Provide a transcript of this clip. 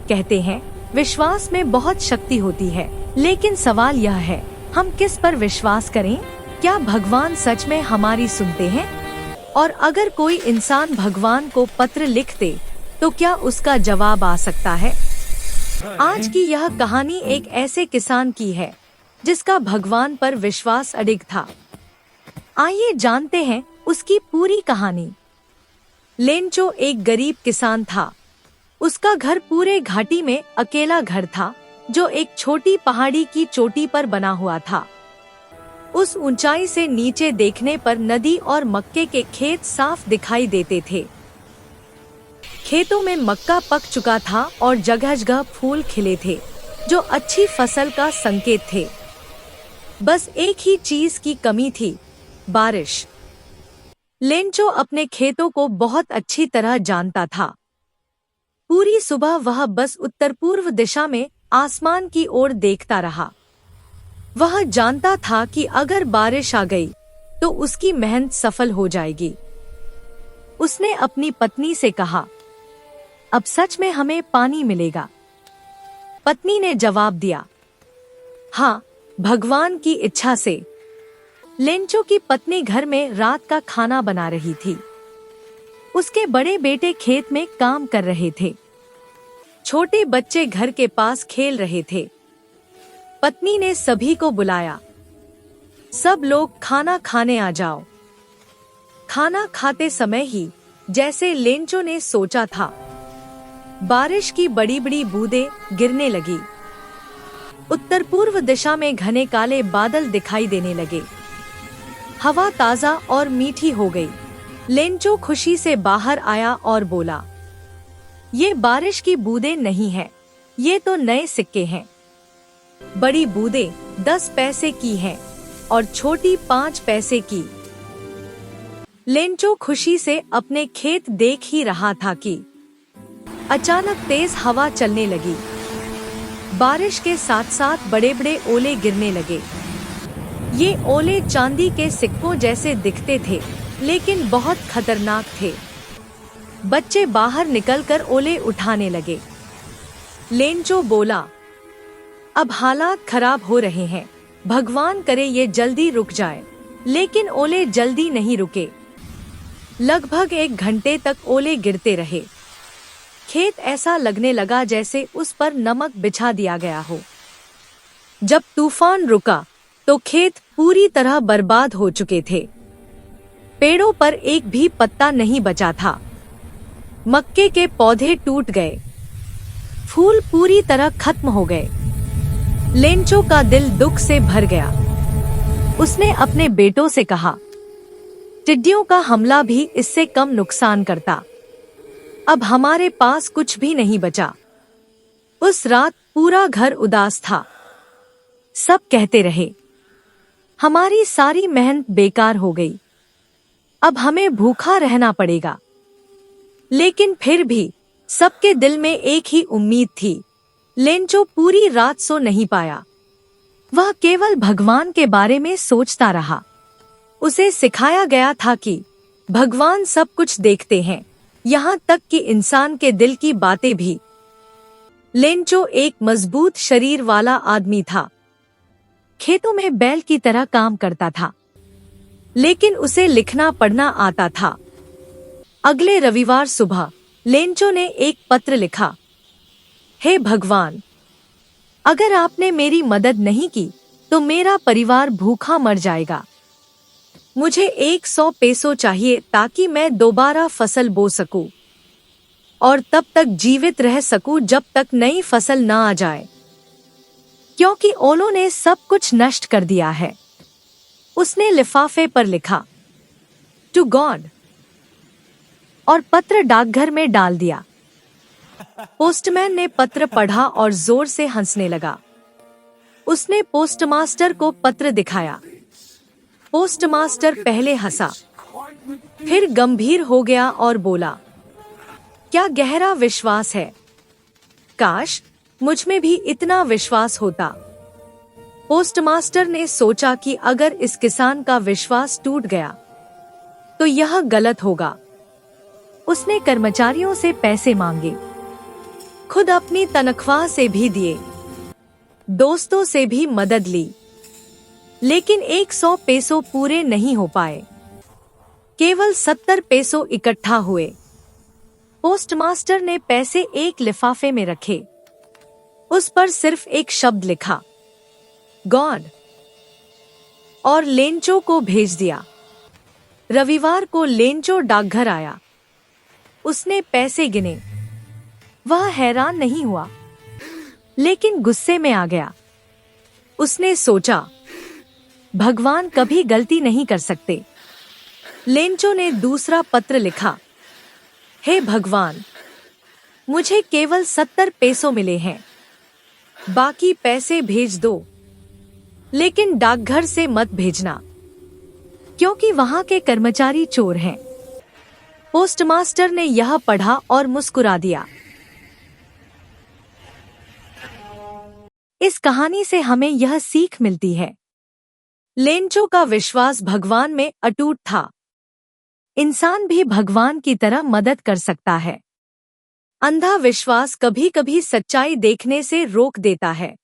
कहते हैं विश्वास में बहुत शक्ति होती है, लेकिन सवाल यह है हम किस पर विश्वास करें? क्या भगवान सच में हमारी सुनते हैं? और अगर कोई इंसान भगवान को पत्र लिख दे तो क्या उसका जवाब आ सकता है? आज की यह कहानी एक ऐसे किसान की है जिसका भगवान पर विश्वास अडिग था। आइए जानते हैं उसकी पूरी कहानी। लेंचो एक गरीब किसान था। उसका घर पूरे घाटी में अकेला घर था जो एक छोटी पहाड़ी की चोटी पर बना हुआ था। उस ऊंचाई से नीचे देखने पर नदी और मक्के के खेत साफ दिखाई देते थे। खेतों में मक्का पक चुका था और जगह जगह फूल खिले थे जो अच्छी फसल का संकेत थे। बस एक ही चीज की कमी थी, बारिश। लेंचो अपने खेतों को बहुत अच्छी तरह जानता था। पूरी सुबह वह बस उत्तर पूर्व दिशा में आसमान की ओर देखता रहा। वह जानता था कि अगर बारिश आ गई तो उसकी मेहनत सफल हो जाएगी। उसने अपनी पत्नी से कहा, अब सच में हमें पानी मिलेगा? पत्नी ने जवाब दिया, हाँ, भगवान की इच्छा से। लेंचो की पत्नी घर में रात का खाना बना रही थी। उसके बड़े बेटे खेत में काम कर रहे थे। छोटे बच्चे घर के पास खेल रहे थे। पत्नी ने सभी को बुलाया, सब लोग खाना खाने आ जाओ। खाना खाते समय ही जैसे लेंचो ने सोचा था, बारिश की बड़ी बड़ी बूंदें गिरने लगी। उत्तर पूर्व दिशा में घने काले बादल दिखाई देने लगे। हवा ताजा और मीठी हो गई। लेंचो खुशी से बाहर आया और बोला, ये बारिश की बूंदें नहीं है, ये तो नए सिक्के हैं। बड़ी बूंदें 10 पैसे की हैं और छोटी 5 पैसे की। लेंचो खुशी से अपने खेत देख ही रहा था कि अचानक तेज हवा चलने लगी। बारिश के साथ साथ बड़े बड़े ओले गिरने लगे। ये ओले चांदी के सिक्कों जैसे दिखते थे, लेकिन बहुत खतरनाक थे। बच्चे बाहर निकलकर ओले उठाने लगे। लेंचो बोला, अब हालात खराब हो रहे हैं, भगवान करे ये जल्दी रुक जाए। लेकिन ओले जल्दी नहीं रुके। लगभग 1 घंटे तक ओले गिरते रहे। खेत ऐसा लगने लगा जैसे उस पर नमक बिछा दिया गया हो। जब तूफान रुका तो खेत पूरी तरह बर्बाद हो चुके थे। पेड़ों पर एक भी पत्ता नहीं बचा था। मक्के के पौधे टूट गए। फूल पूरी तरह खत्म हो गए। लेंचो का दिल दुख से भर गया। उसने अपने बेटों से कहा, टिड्डियों का हमला भी इससे कम नुकसान करता। अब हमारे पास कुछ भी नहीं बचा। उस रात पूरा घर उदास था। सब कहते रहे, हमारी सारी मेहनत बेकार हो गई, अब हमें भूखा रहना पड़ेगा। लेकिन फिर भी सबके दिल में एक ही उम्मीद थी। लेंचो पूरी रात सो नहीं पाया। वह केवल भगवान के बारे में सोचता रहा। उसे सिखाया गया था कि भगवान सब कुछ देखते हैं, यहाँ तक कि इंसान के दिल की बातें भी। लेंचो एक मजबूत शरीर वाला आदमी था। खेतों में बैल की तरह काम करता था, लेकिन उसे लिखना पढ़ना आता था। अगले रविवार सुबह लेंचो ने एक पत्र लिखा, हे भगवान, अगर आपने मेरी मदद नहीं की तो मेरा परिवार भूखा मर जाएगा। मुझे 100 पैसों चाहिए ताकि मैं दोबारा फसल बो सकूं और तब तक जीवित रह सकूं जब तक नई फसल न आ जाए, क्योंकि ओलों ने सब कुछ नष्ट कर दिया है। उसने लिफाफे पर लिखा, टू गॉड, और पत्र डाकघर में डाल दिया। पोस्टमैन ने पत्र पढ़ा और जोर से हंसने लगा। उसने पोस्टमास्टर को पत्र दिखाया। पोस्टमास्टर पहले हंसा, फिर गंभीर हो गया और बोला, क्या गहरा विश्वास है, काश मुझ में भी इतना विश्वास होता। पोस्टमास्टर ने सोचा कि अगर इस किसान का विश्वास टूट गया तो यह गलत होगा। उसने कर्मचारियों से पैसे मांगे। खुद अपनी तनख्वाह से भी दिए, दोस्तों से भी मदद ली, लेकिन 100 पैसों पूरे नहीं हो पाए। केवल 70 पैसों इकट्ठा हुए। पोस्टमास्टर ने पैसे एक लिफाफे में रखे। उस पर सिर्फ एक शब्द लिखा, गॉड, और लेंचो को भेज दिया। रविवार को लेंचो डाकघर आया। उसने पैसे गिने। वह हैरान नहीं हुआ, लेकिन गुस्से में आ गया। उसने सोचा, भगवान कभी गलती नहीं कर सकते। लेंचो ने दूसरा पत्र लिखा, हे भगवान, मुझे केवल 70 पैसों मिले हैं, बाकी पैसे भेज दो, लेकिन डाकघर से मत भेजना, क्योंकि वहां के कर्मचारी चोर हैं। पोस्टमास्टर ने यह पढ़ा और मुस्कुरा दिया। इस कहानी से हमें यह सीख मिलती है, लेंचो का विश्वास भगवान में अटूट था। इंसान भी भगवान की तरह मदद कर सकता है। अंधा विश्वास कभी-कभी सच्चाई देखने से रोक देता है।